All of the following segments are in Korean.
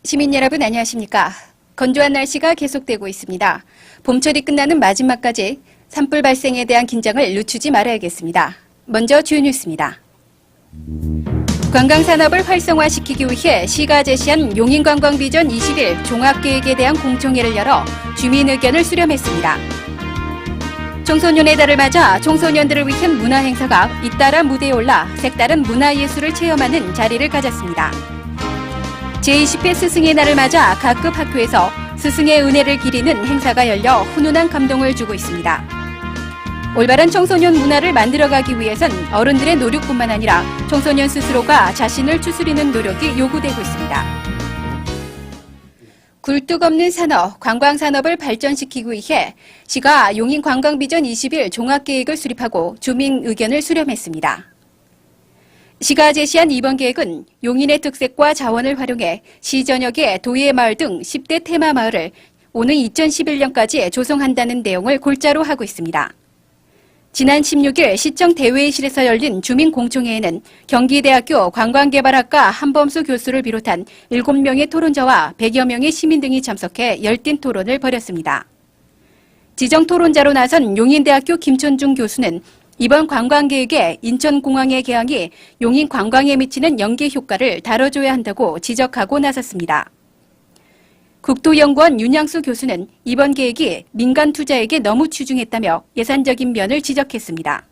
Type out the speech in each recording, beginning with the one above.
시민 여러분 안녕하십니까? 건조한 날씨가 계속되고 있습니다. 봄철이 끝나는 마지막까지 산불 발생에 대한 긴장을 늦추지 말아야겠습니다. 먼저 주요 뉴스입니다. 관광산업을 활성화시키기 위해 시가 제시한 용인관광비전 21 종합계획에 대한 공청회를 열어 주민 의견을 수렴했습니다. 청소년의 달을 맞아 청소년들을 위한 문화행사가 잇따라 무대에 올라 색다른 문화예술을 체험하는 자리를 가졌습니다. 제20회 스승의 날을 맞아 각급 학교에서 스승의 은혜를 기리는 행사가 열려 훈훈한 감동을 주고 있습니다. 올바른 청소년 문화를 만들어가기 위해선 어른들의 노력뿐만 아니라 청소년 스스로가 자신을 추스리는 노력이 요구되고 있습니다. 굴뚝 없는 산업, 관광산업을 발전시키기 위해 시가 용인관광비전 21 종합계획을 수립하고 주민 의견을 수렴했습니다. 시가 제시한 이번 계획은 용인의 특색과 자원을 활용해 시 전역의 도예 마을 등 10대 테마 마을을 오는 2011년까지 조성한다는 내용을 골자로 하고 있습니다. 지난 16일 시청 대회의실에서 열린 주민 공청회에는 경기대학교 관광개발학과 한범수 교수를 비롯한 7명의 토론자와 100여 명의 시민 등이 참석해 열띤 토론을 벌였습니다. 지정 토론자로 나선 용인대학교 김천중 교수는 이번 관광계획에 인천공항의 개항이 용인 관광에 미치는 연계 효과를 다뤄줘야 한다고 지적하고 나섰습니다. 국토연구원 윤양수 교수는 이번 계획이 민간 투자에게 너무 치중했다며 예산적인 면을 지적했습니다.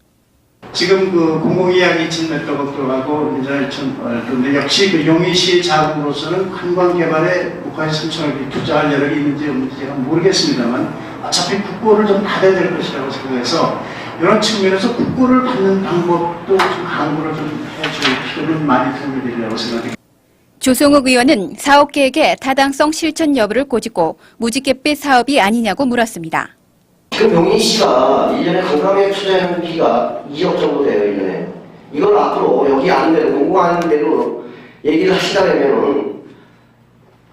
지금 그 공공이야기 진맥도 들어가고 그런데 역시 그 용인시 자금으로서는 관광개발에 북한이 3천억이 투자할 여력이 있는지 없는지 제가 모르겠습니다만 어차피 국고를 좀 받아야 될 것이라고 생각해서 이런 측면에서 국고를 받는 방법도 좀 강구를 좀 해줄 필요는 많이 생기리라고 생각합니다. 조성욱 의원은 사업 계획의 타당성 실천 여부를 꼬집고 무지갯빛 사업이 아니냐고 물었습니다. 지금 용인시가 1년에 관광에 투자하는 비가 2억 정도 돼요, 1년에. 이걸 앞으로 여기 아는 대로, 공고하는 대로 얘기를 하시다면은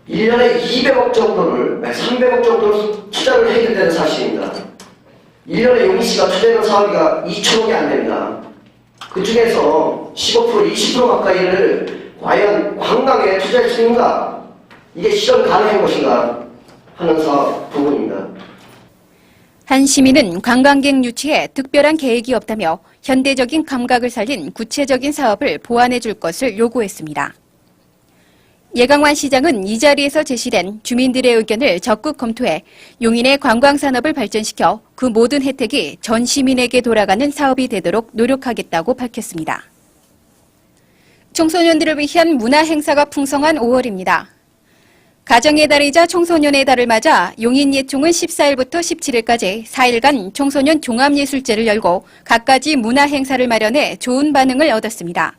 1년에 200억 정도를, 300억 정도를 투자를 해야 된다는 사실입니다. 1년에 용인시가 투자하는 사업비가 2천억이 안 됩니다. 그 중에서 15%, 20% 가까이를 과연 관광에 투자할 수 있는가? 이게 실현 가능한 것인가? 하는 사업 부분입니다. 한 시민은 관광객 유치에 특별한 계획이 없다며 현대적인 감각을 살린 구체적인 사업을 보완해 줄 것을 요구했습니다. 예강환 시장은 이 자리에서 제시된 주민들의 의견을 적극 검토해 용인의 관광산업을 발전시켜 그 모든 혜택이 전 시민에게 돌아가는 사업이 되도록 노력하겠다고 밝혔습니다. 청소년들을 위한 문화행사가 풍성한 5월입니다. 가정의 달이자 청소년의 달을 맞아 용인예총은 14일부터 17일까지 4일간 청소년 종합예술제를 열고 갖가지 문화행사를 마련해 좋은 반응을 얻었습니다.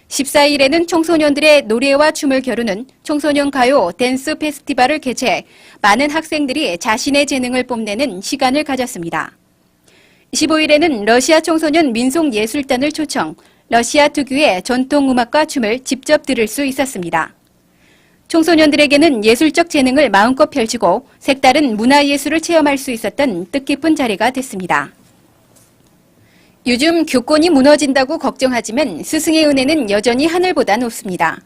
14일에는 청소년들의 노래와 춤을 겨루는 청소년 가요 댄스 페스티벌을 개최해 많은 학생들이 자신의 재능을 뽐내는 시간을 가졌습니다. 15일에는 러시아 청소년 민속예술단을 초청, 러시아 특유의 전통음악과 춤을 직접 들을 수 있었습니다. 청소년들에게는 예술적 재능을 마음껏 펼치고 색다른 문화예술을 체험할 수 있었던 뜻깊은 자리가 됐습니다. 요즘 교권이 무너진다고 걱정하지만 스승의 은혜는 여전히 하늘보다 높습니다.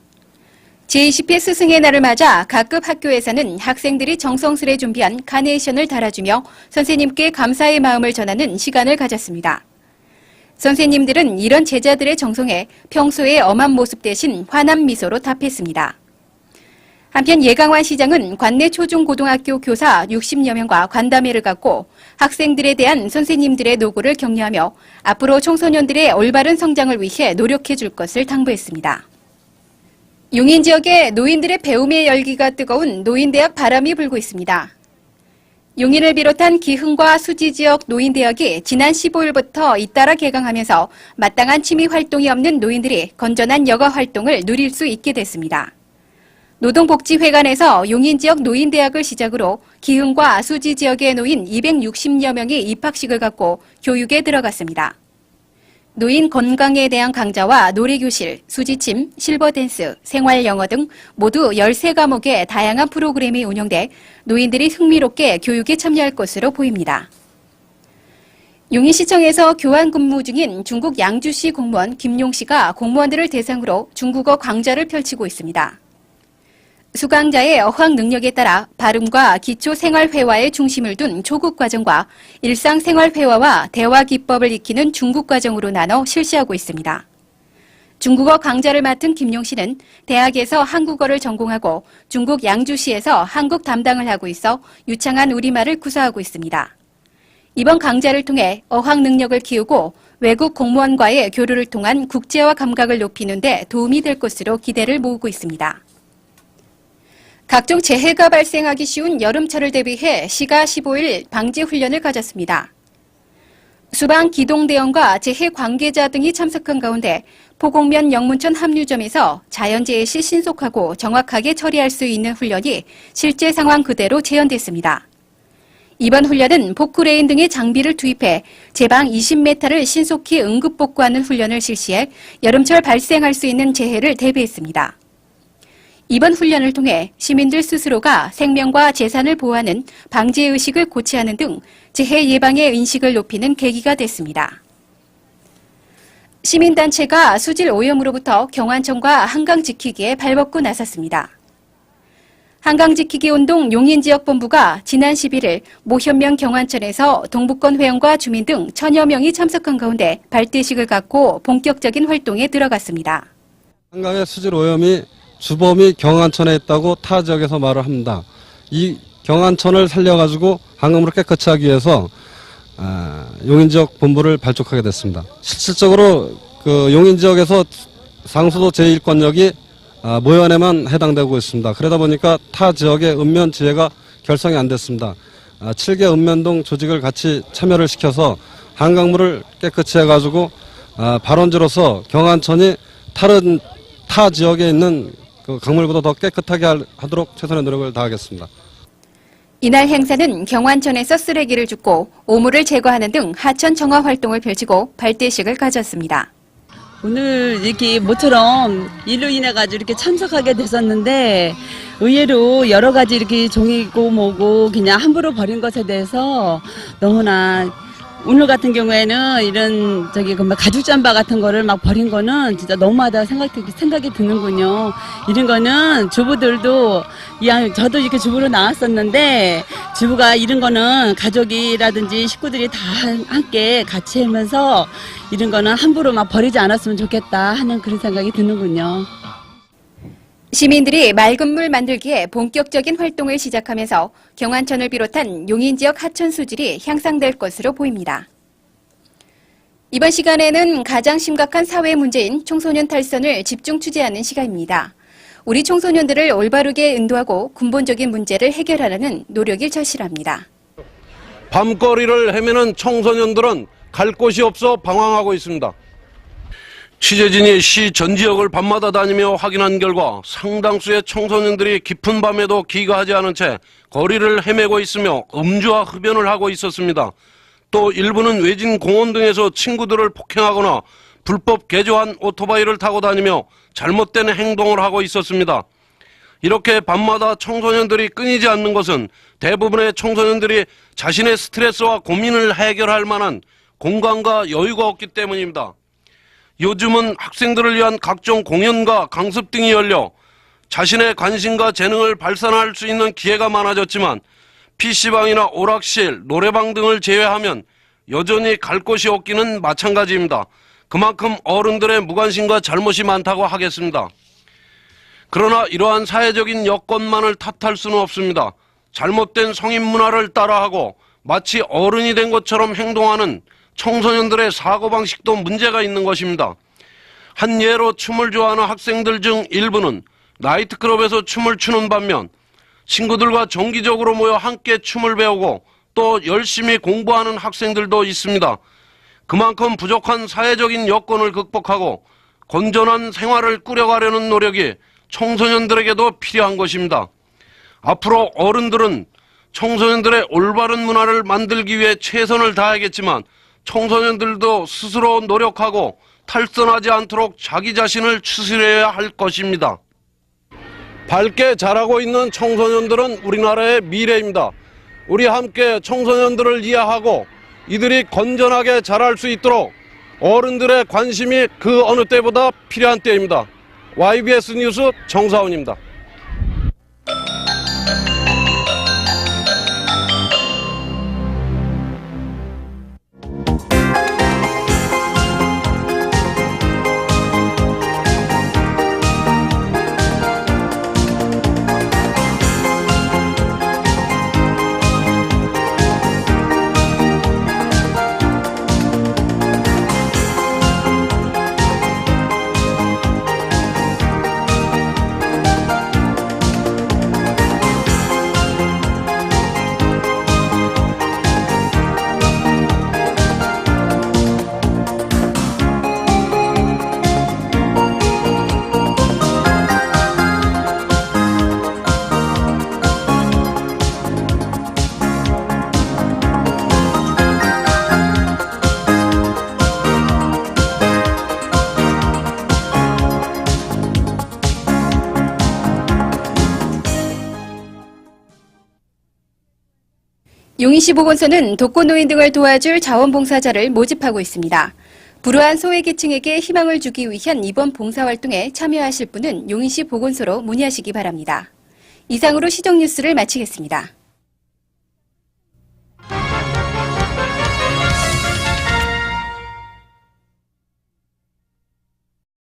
제20회 스승의 날을 맞아 각급 학교에서는 학생들이 정성스레 준비한 카네이션을 달아주며 선생님께 감사의 마음을 전하는 시간을 가졌습니다. 선생님들은 이런 제자들의 정성에 평소의 엄한 모습 대신 환한 미소로 답했습니다. 한편 예강환 시장은 관내 초중고등학교 교사 60여 명과 간담회를 갖고 학생들에 대한 선생님들의 노고를 격려하며 앞으로 청소년들의 올바른 성장을 위해 노력해 줄 것을 당부했습니다. 용인 지역의 노인들의 배움의 열기가 뜨거운 노인대학 바람이 불고 있습니다. 용인을 비롯한 기흥과 수지 지역 노인대학이 지난 15일부터 잇따라 개강하면서 마땅한 취미 활동이 없는 노인들이 건전한 여가 활동을 누릴 수 있게 됐습니다. 노동복지회관에서 용인 지역 노인대학을 시작으로 기흥과 수지 지역의 노인 260여 명이 입학식을 갖고 교육에 들어갔습니다. 노인 건강에 대한 강좌와 노래교실, 수지침, 실버댄스, 생활영어 등 모두 13과목의 다양한 프로그램이 운영돼 노인들이 흥미롭게 교육에 참여할 것으로 보입니다. 용인시청에서 교환 근무 중인 중국 양주시 공무원 김용 씨가 공무원들을 대상으로 중국어 강좌를 펼치고 있습니다. 수강자의 어학 능력에 따라 발음과 기초 생활회화에 중심을 둔 초급 과정과 일상생활회화와 대화 기법을 익히는 중급 과정으로 나눠 실시하고 있습니다. 중국어 강좌를 맡은 김용 씨는 대학에서 한국어를 전공하고 중국 양주시에서 한국 담당을 하고 있어 유창한 우리말을 구사하고 있습니다. 이번 강좌를 통해 어학 능력을 키우고 외국 공무원과의 교류를 통한 국제화 감각을 높이는 데 도움이 될 것으로 기대를 모으고 있습니다. 각종 재해가 발생하기 쉬운 여름철을 대비해 시가 15일 방지 훈련을 가졌습니다. 수방 기동대원과 재해 관계자 등이 참석한 가운데 포곡면 영문천 합류점에서 자연재해 시 신속하고 정확하게 처리할 수 있는 훈련이 실제 상황 그대로 재현됐습니다. 이번 훈련은 포크레인 등의 장비를 투입해 제방 20m를 신속히 응급복구하는 훈련을 실시해 여름철 발생할 수 있는 재해를 대비했습니다. 이번 훈련을 통해 시민들 스스로가 생명과 재산을 보호하는 방지의식을 고취하는 등 재해 예방의 인식을 높이는 계기가 됐습니다. 시민단체가 수질 오염으로부터 경안천과 한강 지키기에 발벗고 나섰습니다. 한강지키기운동 용인지역본부가 지난 11일 모현명 경안천에서 동북권 회원과 주민 등 1000여 명이 참석한 가운데 발대식을 갖고 본격적인 활동에 들어갔습니다. 한강의 수질 오염이 주범이 경안천에 있다고 타 지역에서 말을 합니다. 이 경안천을 살려가지고 한강물을 깨끗이 하기 위해서 용인지역 본부를 발족하게 됐습니다. 실질적으로 그 용인지역에서 상수도 제1권역이 모현에만 해당되고 있습니다. 그러다 보니까 타 지역의 읍면 지회가 결성이 안 됐습니다. 7개 읍면동 조직을 같이 참여를 시켜서 한강물을 깨끗이 해가지고 발원지로서 경안천이 다른 타 지역에 있는 그 강물보다 더 깨끗하게 하도록 최선의 노력을 다하겠습니다. 이날 행사는 경안천에서 쓰레기를 줍고 오물을 제거하는 등 하천 정화 활동을 펼치고 발대식을 가졌습니다. 오늘 이렇게 모처럼 일로 인해 가지고 이렇게 참석하게 됐었는데 의외로 여러 가지 이렇게 종이고 뭐고 그냥 함부로 버린 것에 대해서 너무나 오늘 같은 경우에는 이런 가죽 잠바 같은 거를 막 버린 거는 진짜 너무하다 생각이 드는군요. 이런 거는 주부들도 저도 이렇게 주부로 나왔었는데 주부가 이런 거는 가족이라든지 식구들이 다 함께 같이 하면서 이런 거는 함부로 막 버리지 않았으면 좋겠다 하는 그런 생각이 드는군요. 시민들이 맑은 물 만들기에 본격적인 활동을 시작하면서 경안천을 비롯한 용인 지역 하천 수질이 향상될 것으로 보입니다. 이번 시간에는 가장 심각한 사회 문제인 청소년 탈선을 집중 취재하는 시간입니다. 우리 청소년들을 올바르게 인도하고 근본적인 문제를 해결하려는 노력이 절실합니다. 밤거리를 헤매는 청소년들은 갈 곳이 없어 방황하고 있습니다. 취재진이 시 전 지역을 밤마다 다니며 확인한 결과 상당수의 청소년들이 깊은 밤에도 귀가하지 않은 채 거리를 헤매고 있으며 음주와 흡연을 하고 있었습니다. 또 일부는 외진 공원 등에서 친구들을 폭행하거나 불법 개조한 오토바이를 타고 다니며 잘못된 행동을 하고 있었습니다. 이렇게 밤마다 청소년들이 끊이지 않는 것은 대부분의 청소년들이 자신의 스트레스와 고민을 해결할 만한 공간과 여유가 없기 때문입니다. 요즘은 학생들을 위한 각종 공연과 강습 등이 열려 자신의 관심과 재능을 발산할 수 있는 기회가 많아졌지만 PC방이나 오락실, 노래방 등을 제외하면 여전히 갈 곳이 없기는 마찬가지입니다. 그만큼 어른들의 무관심과 잘못이 많다고 하겠습니다. 그러나 이러한 사회적인 여건만을 탓할 수는 없습니다. 잘못된 성인 문화를 따라하고 마치 어른이 된 것처럼 행동하는 청소년들의 사고방식도 문제가 있는 것입니다. 한 예로 춤을 좋아하는 학생들 중 일부는 나이트클럽에서 춤을 추는 반면 친구들과 정기적으로 모여 함께 춤을 배우고 또 열심히 공부하는 학생들도 있습니다. 그만큼 부족한 사회적인 여건을 극복하고 건전한 생활을 꾸려가려는 노력이 청소년들에게도 필요한 것입니다. 앞으로 어른들은 청소년들의 올바른 문화를 만들기 위해 최선을 다하겠지만 청소년들도 스스로 노력하고 탈선하지 않도록 자기 자신을 추스려야 할 것입니다. 밝게 자라고 있는 청소년들은 우리나라의 미래입니다. 우리 함께 청소년들을 이해하고 이들이 건전하게 자랄 수 있도록 어른들의 관심이 그 어느 때보다 필요한 때입니다. YBS 뉴스 정사훈입니다. 용인시 보건소는 독거노인 등을 도와줄 자원봉사자를 모집하고 있습니다. 불우한 소외계층에게 희망을 주기 위한 이번 봉사활동에 참여하실 분은 용인시 보건소로 문의하시기 바랍니다. 이상으로 시정뉴스를 마치겠습니다.